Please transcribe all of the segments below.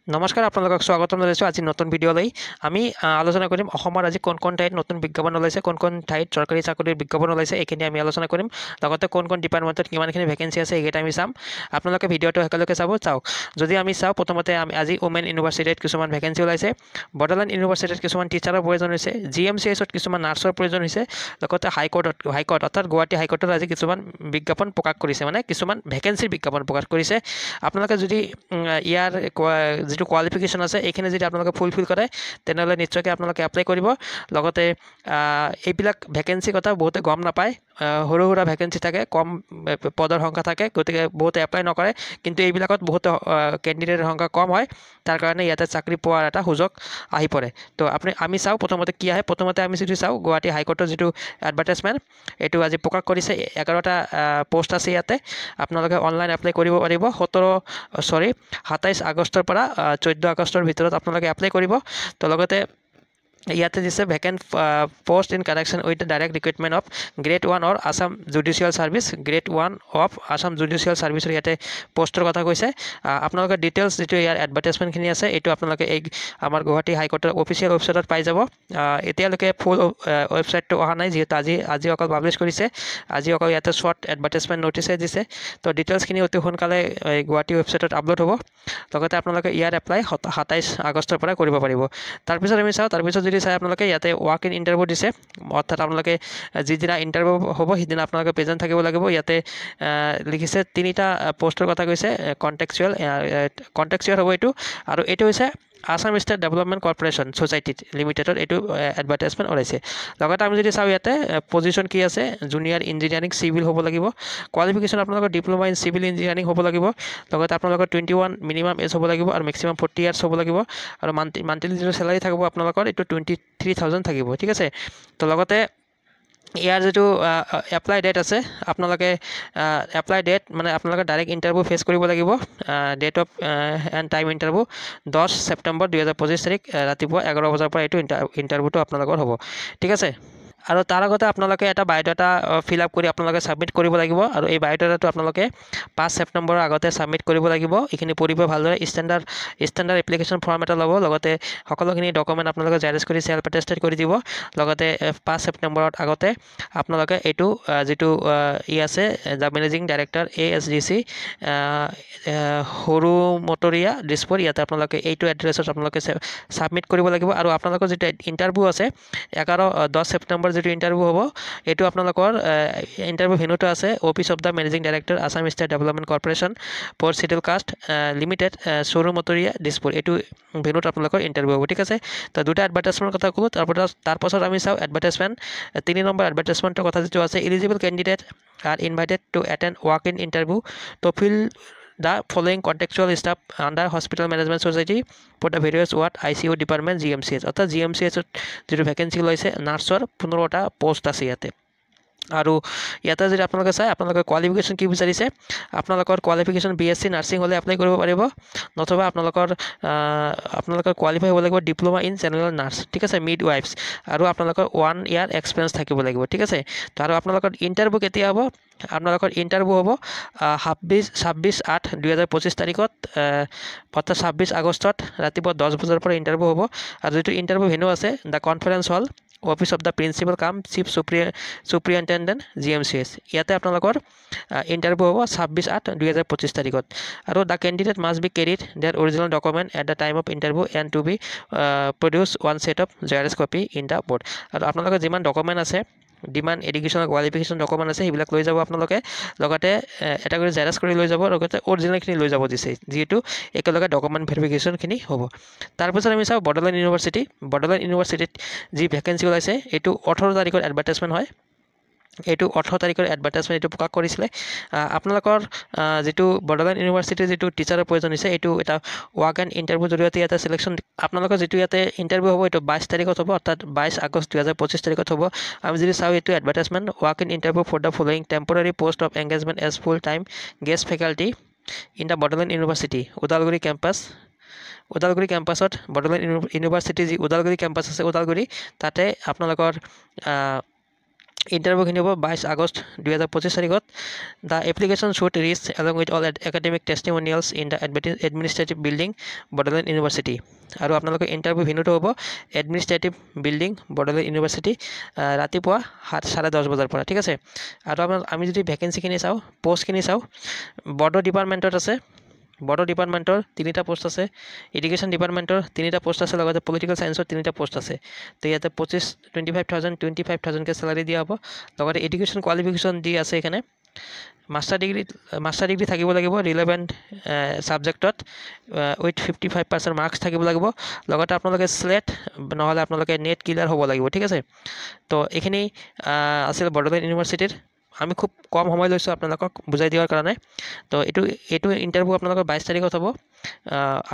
নমস্কাৰ আপোনালোকক স্বাগতম জনাইছোঁ আজি নতুন ভিডিঅ'লৈ আমি আলোচনা কৰিম অসমৰ আজি কোন ঠাইত নতুন বিজ্ঞাপন ওলাইছে কোন ঠাইত চৰকাৰী চাকৰিৰ বিজ্ঞাপন ওলাইছে এইখিনি আমি আলোচনা কৰিম লগতে কোন ডিপাৰ্টমেণ্টত কিমানখিনি ভেকেঞ্চি আছে এইকেইটা আমি চাম আপোনালোকে ভিডিঅ'টো একেলগে চাওক যদি আমি চাওঁ প্ৰথমতে আমি আজি ওমেন ইউনিভাৰ্চিটিত কিছুমান ভেকেঞ্চি ওলাইছে বড়োলেণ্ড ইউনিভাৰ্চিটিত কিছুমান টিচাৰৰ প্ৰয়োজন হৈছে GMCHত কিছুমান নাৰ্ছৰ প্ৰয়োজন হৈছে লগতে হাইকোৰ্ট অৰ্থাৎ গুৱাহাটী হাইকোৰ্টত আজি কিছুমান বিজ্ঞাপন প্ৰকাশ কৰিছে মানে কিছুমান ভেকেঞ্চিৰ বিজ্ঞাপন প্ৰকাশ কৰিছে আপোনালোকে যদি ইয়াৰ যিটো কোৱালিফিকেশ্যন আছে এইখিনি যদি আপোনালোকে ফুলফিল কৰে তেনেহ'লে নিশ্চয়কৈ আপোনালোকে এপ্লাই কৰিব লগতে এইবিলাক ভেকেঞ্চি কথা বহুতে গম নাপায় সৰু সুৰা ভেকেঞ্চি থাকে কম পদৰ সংখ্যা থাকে গতিকে বহুতে এপ্লাই নকৰে কিন্তু এইবিলাকত বহুত কেণ্ডিডেটৰ সংখ্যা কম হয় তাৰ কাৰণে ইয়াতে চাকৰি পোৱাৰ এটা সুযোগ আহি পৰে তো আমি চাওঁ প্ৰথমতে কি আহে প্ৰথমতে আমি যদি চাওঁ গুৱাহাটী হাইকোৰ্টৰ যিটো এডভাৰটাইজমেণ্ট এইটো আজি প্ৰকাশ কৰিছে 11টা পোষ্ট আছে ইয়াতে আপোনালোকে অনলাইন এপ্লাই কৰিব পাৰিব 27 আগষ্টৰ পৰা 14 আগষ্টৰ ভিতৰত আপোনালোকে এপ্লাই কৰিব তো লগতে ইয়াতে দিছে vacant post in connection with the direct recruitment of grade 1 or Assam judicial service grade 1 of Assam judicial ছাৰ্ভিচৰ ইয়াতে পোষ্টৰ কথা কৈছে আপোনালোকে ডিটেইলছ যিটো ইয়াৰ এডভাৰটাইজমেণ্টখিনি আছে এইটো আপোনালোকে এই আমাৰ গুৱাহাটী হাইকোৰ্টৰ অফিচিয়েল ৱেবছাইটত পাই যাব এতিয়ালৈকে ফুল ৱেবছাইটটো অহা নাই যিহেতু আজি অকল পাব্লিছ কৰিছে আজি অকল ইয়াতে শ্বৰ্ট এডভাৰটাইজমেণ্ট ন'টিছে দিছে তো ডিটেইলছখিনি অতি সোনকালে গুৱাহাটী ৱেবছাইটত আপলোড হ'ব লগতে আপোনালোকে ইয়াৰ এপ্লাই 27 আগষ্টৰ পৰা কৰিব পাৰিব তাৰপিছত আমি চাওঁ তাৰপিছত যদি চাই আপোনালোকে ইয়াতে ৱাক ইন ইণ্টাৰভিউ দিছে অৰ্থাৎ আপোনালোকে যিদিনা ইণ্টাৰভিউ হ'ব সিদিনা আপোনালোকে প্ৰেজেণ্ট থাকিব লাগিব ইয়াতে লিখিছে 3টা পোষ্টৰ কথা কৈছে কণ্টেক্সুৱেল হ'ব এইটো আৰু এইটো হৈছে আছাম ষ্টেট ডেভেলপমেণ্ট কৰ্পৰেশ্যন ছ'চাইটিত লিমিটেডত এইটো এডভাৰটাইজমেণ্ট ওলাইছে লগতে আমি যদি চাওঁ ইয়াতে পজিশ্যন কি আছে জুনিয়ৰ ইঞ্জিনিয়াৰিং চিভিল হ'ব লাগিব কোৱালিফিকেশ্যন আপোনালোকৰ ডিপ্ল'মা ইন চিভিল ইঞ্জিনিয়াৰিং হ'ব লাগিব লগতে আপোনালোকৰ 21 মিনিমাম এজ হ'ব লাগিব আৰু মেক্সিমাম 40 ইয়াৰ্ছ হ'ব লাগিব আৰু মান্থলি যিটো চেলাৰী থাকিব আপোনালোকৰ এইটো 23,000 থাকিব ঠিক আছে তো লগতে ইয়াৰ যিটো এপ্লাই ডেট আছে আপোনালোকে এপ্লাই ডেট মানে আপোনালোকে ডাইৰেক্ট ইণ্টাৰভিউ ফেচ কৰিব লাগিব date of and time interview 10 September 2025 তাৰিখ ৰাতিপুৱা 11 বজাৰ পৰা এইটো ইণ্টাৰভিউটো আপোনালোকৰ হ'ব ঠিক আছে আৰু তাৰ আগতে আপোনালোকে এটা বায়'ডাটা ফিল আপ কৰি আপোনালোকে ছাবমিট কৰিব লাগিব আৰু এই বায়'ডাটাটো আপোনালোকে 5 ছেপ্টেম্বৰৰ আগতে ছাবমিট কৰিব লাগিব এইখিনি পঢ়িব ভালদৰে ষ্টেণ্ডাৰ্ড এপ্লিকেশ্যন ফৰ্ম এটা ল'ব লগতে সকলোখিনি ডকুমেণ্ট আপোনালোকে জেৰেক্স কৰি চেল্ফ এটেষ্টেড কৰি দিব লগতে 5 ছেপ্টেম্বৰত আগতে আপোনালোকে এইটো যিটো আছে দ্য মেনেজিং ডাইৰেক্টৰ ASDC সৰু মটৰীয়া দিছপুৰ ইয়াতে আপোনালোকে এইটো এড্ৰেছত আপোনালোকে ছাবমিট কৰিব লাগিব আৰু আপোনালোকৰ যিটো ইণ্টাৰভিউ আছে 10 ছেপ্টেম্বৰ যিটো ইণ্টাৰভিউ হ'ব এইটো আপোনালোকৰ ইণ্টাৰভিউ ভেনুটো আছে office of the managing director Assam state development corporation for schedule caste limited সৰু মটৰীয়া দিছপুৰ এইটো ভেনুত আপোনালোকৰ ইণ্টাৰভিউ হ'ব ঠিক আছে তো দুটা এডভাৰটাইজমেণ্টৰ কথা ক'লোঁ তাৰপাছত আমি চাওঁ এডভাৰটাইজমেণ্ট 3 নম্বৰ এডভাৰটাইজমেণ্টৰ কথা যিটো আছে eligible candidate are invited to attend walk in interview to fill the following contextual staff under hospital management society for the various ward ICU department GMCH অর্থাৎ GMCH যেটো ভ্যাকেন্সি লৈছে নাৰ্ছৰ 15টা পোষ্ট আছে ইয়াতে আৰু ইয়াতে যদি আপোনালোকে চাই আপোনালোকৰ কোৱালিফিকেশ্যন কি বিচাৰিছে আপোনালোকৰ কোৱালিফিকেশ্যন BSc নাৰ্ছিং হ'লে এপ্লাই কৰিব পাৰিব নতুবা আপোনালোকৰ কোৱালিফাই হ'ব লাগিব ডিপ্ল'মা ইন জেনেৰেল নাৰ্ছ ঠিক আছে মিডৱাইফছ আৰু আপোনালোকৰ 1 ইয়াৰ এক্সপিৰিয়েঞ্চ থাকিব লাগিব ঠিক আছে তো আৰু আপোনালোকৰ ইণ্টাৰভিউ কেতিয়া হ'ব আপোনালোকৰ ইণ্টাৰভিউ হ'ব 26/8/2025 তাৰিখত অৰ্থাৎ 26 আগষ্টত ৰাতিপুৱা 10 বজাৰ পৰা ইণ্টাৰভিউ হ'ব আৰু যিটো ইণ্টাৰভিউ ভেনু আছে the conference hall office of the principal cum chief superintendent GMCH ইয়াতে আপোনালোকৰ ইণ্টাৰভিউ হ'ব 26/8/2025 তাৰিখত আৰু the candidate must be carried their original document at the time of interview and to be produce one set of xerox copy in the board আৰু আপোনালোকৰ যিমান document আছে demand এডুকেশ্যনৰ qualification document আছে সেইবিলাক লৈ যাব আপোনালোকে লগতে এটা কৰি জেৰেক্স কৰি লৈ যাব লগতে অৰিজিনেলখিনি লৈ যাব দিছে যিহেতু একেলগে ডকুমেণ্ট ভেৰিফিকেশ্যনখিনি হ'ব তাৰপিছত আমি চাওঁ বড়োলেণ্ড ইউনিভাৰ্চিটিত যি ভেকেঞ্চি ওলাইছে এইটো 18 তাৰিখৰ এডভাৰটাইজমেণ্ট হয় এইটো 18 তাৰিখৰ এডভাৰটাইজমেণ্ট এইটো প্ৰকাশ কৰিছিলে আপোনালোকৰ যিটো বড়োলেণ্ড ইউনিভাৰ্চিটিৰ যিটো টিচাৰৰ প্ৰয়োজন হৈছে এইটো এটা ৱাক এণ্ড ইণ্টাৰভিউৰ জৰিয়তে ইয়াতে চিলেকশ্যন আপোনালোকৰ যিটো ইয়াতে ইণ্টাৰভিউ হ'ব এইটো 22 তাৰিখত হ'ব অৰ্থাৎ 22 আগষ্ট 2025 তাৰিখত হ'ব আমি যদি চাওঁ এইটো advertisement walk in interview for the following temporary post of engagement as full time guest faculty in the Bodoland University Udalguri কেম্পাছত বড়োলেণ্ড ইউনিভাৰ্চিটি যি ওদালগুৰি কেম্পাছ আছে ওদালগুৰি তাতে আপোনালোকৰ ইণ্টাৰভিউখিনি হ'ব 22 আগষ্ট 2025 তাৰিখত the application should reach along with all academic testimonials in the administrative building Bodoland University আৰু আপোনালোকৰ interview ভেন্যুটো হ'ব এডমিনিষ্ট্ৰেটিভ বিল্ডিং বড়োলেণ্ড ইউনিভাৰ্চিটি ৰাতিপুৱা 10:30 বজাৰ পৰা ঠিক আছে আৰু আমি যদি ভেকেঞ্চিখিনি চাওঁ পোষ্টখিনি চাওঁ বড়ো ডিপাৰ্টমেণ্টত আছে বড়ো ডিপাৰ্টমেণ্টৰ 3টা পোষ্ট আছে এডুকেশ্যন ডিপাৰ্টমেণ্টৰ 3টা পোষ্ট আছে লগতে পলিটিকেল সায়েন্সৰ 3টা পোষ্ট আছে তো ইয়াতে 25,000 কে স্যালাৰি দিয়া হ'ব লগতে এডুকেশ্যন কোৱালিফিকেশ্যন দি আছে এখানে মাষ্টাৰ ডিগ্ৰী থাকিব লাগিব ৰিলেভেণ্ট সাবজেক্টত উইথ 55% মাৰ্কছ থাকিব লাগিব লগতে আপোনালোকে স্লেট নহলে আপোনালোকে নেট ক্লিয়াৰ হ'ব লাগিব ঠিক আছে তো এইখিনি আছিল বড়োলেণ্ড ইউনিভাৰ্চিটিৰ আমি খুব কম সময় লৈছোঁ আপোনালোকক বুজাই দিয়াৰ কাৰণে তো এইটো ইণ্টাৰভিউ আপোনালোকৰ 22 তাৰিখত হ'ব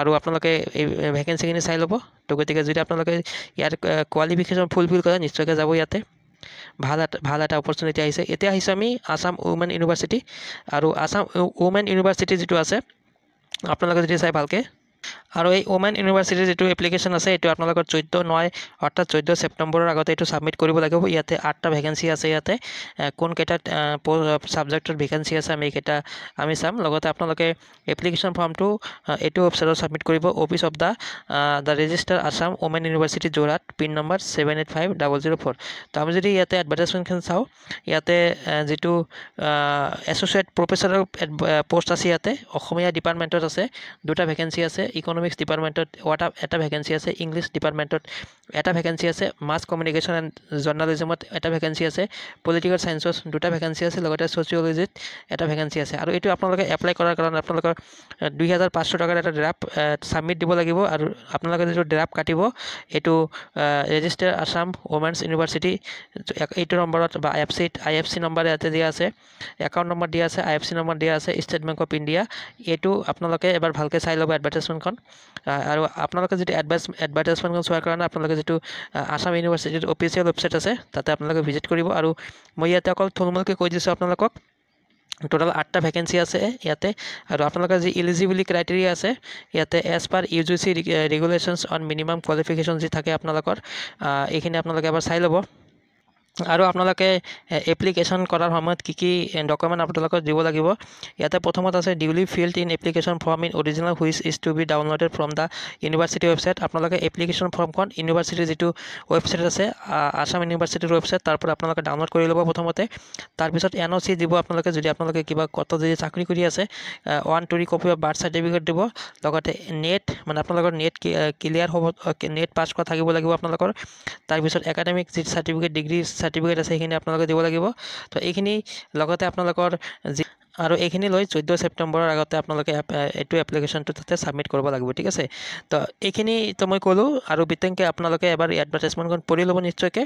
আৰু আপোনালোকে এই ভেকেঞ্চিখিনি চাই ল'ব তো গতিকে যদি আপোনালোকে ইয়াৰ কোৱালিফিকেশ্যন ফুলফিল কৰে নিশ্চয়কৈ যাব ইয়াতে ভাল এটা অপৰচুনিটি আহিছে এতিয়া আহিছে আমি আসাম ওমেন ইউনিভাৰ্চিটি আৰু আসাম ওমেন ইউনিভাৰ্চিটি যেটো আছে আপোনালোকে যদি চাই ভালকে আৰু এই ওমেন ইউনিভাৰ্চিটিৰ যেটো এপ্লিকেশ্যন আছে এটো আপোনালোকৰ 14/9 অৰ্থাৎ 14 ছেপ্টেম্বৰৰ আগতে এটো সাবমিট কৰিব লাগিব ইয়াতে 8টা ভেকেন্সি আছে ইয়াতে কোন কেটা সাবজেক্টৰ ভেকেন্সি আছে আমি চাম লগতে আপোনালোকে এপ্লিকেশ্যন ফৰ্মটো এটো ওয়েবসাইটত সাবমিট কৰিব office of the register Assam women university Jorhat pin number 785004 তো আমি যদি ইয়াতে এডভাৰটাইজমেন্টখন চাও ইয়াতে যেটো এছ'চিয়েট প্ৰফেছৰৰ পোষ্ট আছে ইয়াতে অসমীয়া ডিপাৰ্টমেন্টত আছে দুটা ভেকেন্সি আছে ইকোনমিক্স ডিপাৰ্টমেন্টত এটা ভেকেন্সি আছে ইংলিশ ডিপাৰ্টমেন্টত এটা ভেকেন্সি আছে মাস কমিউনিকেশ্যন এণ্ড জাৰ্নালিজমত এটা ভেকেন্সি আছে পলিটিকেল সায়েন্সত দুটা ভেকেন্সি আছে লগতে সোশিয়োলজিত এটা ভেকেন্সি আছে আৰু এটো আপোনালোকে এপ্লাই কৰাৰ কাৰণে আপোনালোকৰ 2500 টকাৰ এটা ড্ৰাফট সাবমিট দিব লাগিব আৰু আপোনালোকে যেটো ড্ৰাফট কাটিব এটো ৰেজিষ্টাৰ আসাম ওমেন্স ইউনিভাৰ্চিটি এইটো নম্বৰত বা আইএফসি নম্বৰ ইয়াতে দিয়া আছে একাউণ্ট নম্বৰ দিয়া আছে আইএফসি নম্বৰ দিয়া আছে ষ্টেট বেংক অফ ইণ্ডিয়া এটো আপোনালোকে এবাৰ ভালকে চাই ল'ব এডভাৰটাইজমেন্টখন আৰু আপোনালোকে যদি এডভাৰটাইজমেন্টখন চোৱাৰ কাৰণে আপোনালোকে যেটো আসাম ইউনিভাৰ্চিটিৰ অফিচিয়েল ওয়েবসাইট আছে তাতে আপোনালোকে ভিজিট কৰিব আৰু মই ইয়াতে অকল থুলমূলকৈ কৈ দিছো আপোনালোকক টোটাল 8টা ভেকেন্সি আছে ইয়াতে আৰু আপোনালোকৰ যি এলিজিবিলিটি ক্ৰাইটেৰিয়া আছে ইয়াতে as per UGC regulations on minimum qualification যি থাকে আপোনালোকৰ এইখিনি আপোনালোকে এবাৰ চাই ল'ব আৰু আপোনালোকে এপ্লিকেশ্যন কৰাৰ সময়ত কি ডকুমেন্ট আপোনালোকে দিব লাগিব ইয়াতে প্ৰথমত আছে duly filled in application form in original which is to be downloaded from the university website আপোনালোকে এপ্লিকেশ্যন ফৰ্মখন ইউনিভাৰ্চিটিৰ যেটো ওয়েবসাইট আছে আসাম ইউনিভাৰ্চিটিৰ ওয়েবসাইট তাৰ পৰা আপোনালোকে ডাউনলোড কৰি ল'ব প্ৰথমতে তাৰ পিছত এনঅসি দিব আপোনালোকে যদি আপোনালোকে কিবা কত যদি চাকৰি কৰি আছে 1 কপি অফ বাৰ্থ সাৰ্টিফিকেট দিব লগতে নেট মানে আপোনালোকৰ নেট ক্লিয়াৰ হ'ব নেট পাছ কৰা থাকিব লাগিব আপোনালোকৰ তাৰ পিছত একাডেমিক যি সাৰ্টিফিকেট ডিগ্ৰী সাৰ্টিফিকেট আছে এইখিনি আপোনালোকে দিব লাগিব তো এইখিনি লগতে আপোনালোকৰ আৰু এইখিনি লৈ 14 ছেপ্টেম্বৰৰ আগতে আপোনালোকে এটো এপ্লিকেশ্যনটো তাতে সাবমিট কৰিব লাগিব ঠিক আছে তো এইখিনি তো মই কলো আৰু বিতংকে আপোনালোকে এবাৰ এডভাৰটাইজমেন্টখন পঢ়ি ল'ব নিশ্চয়কৈ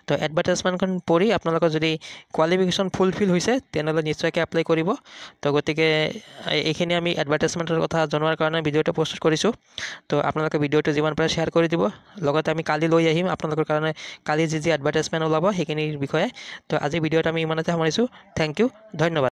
তো এডভাৰটাইজমেন্টখন পঢ়ি আপোনালোকৰ যদি কোৱালিফিকেশ্যন ফুলফিল হৈছে তেনেহলে নিশ্চয়কৈ এপ্লাই কৰিব তো গতিকে এইখিনি আমি এডভাৰটাইজমেন্টৰ কথা জনোৱাৰ কাৰণে ভিডিওটো প্ৰস্তুত কৰিছো তো আপোনালোকে ভিডিওটো যিমান পাৰে শেয়াৰ কৰি দিব লগতে আমি কালি লৈ আহিম আপোনালোকৰ কাৰণে কালি যি এডভাৰটাইজমেন্ট ওলাব সেইখিনিৰ বিষয়ে তো আজি ভিডিওটো আমি ইমানতে সামৰিছো থ্যাংক ইউ ধন্যবাদ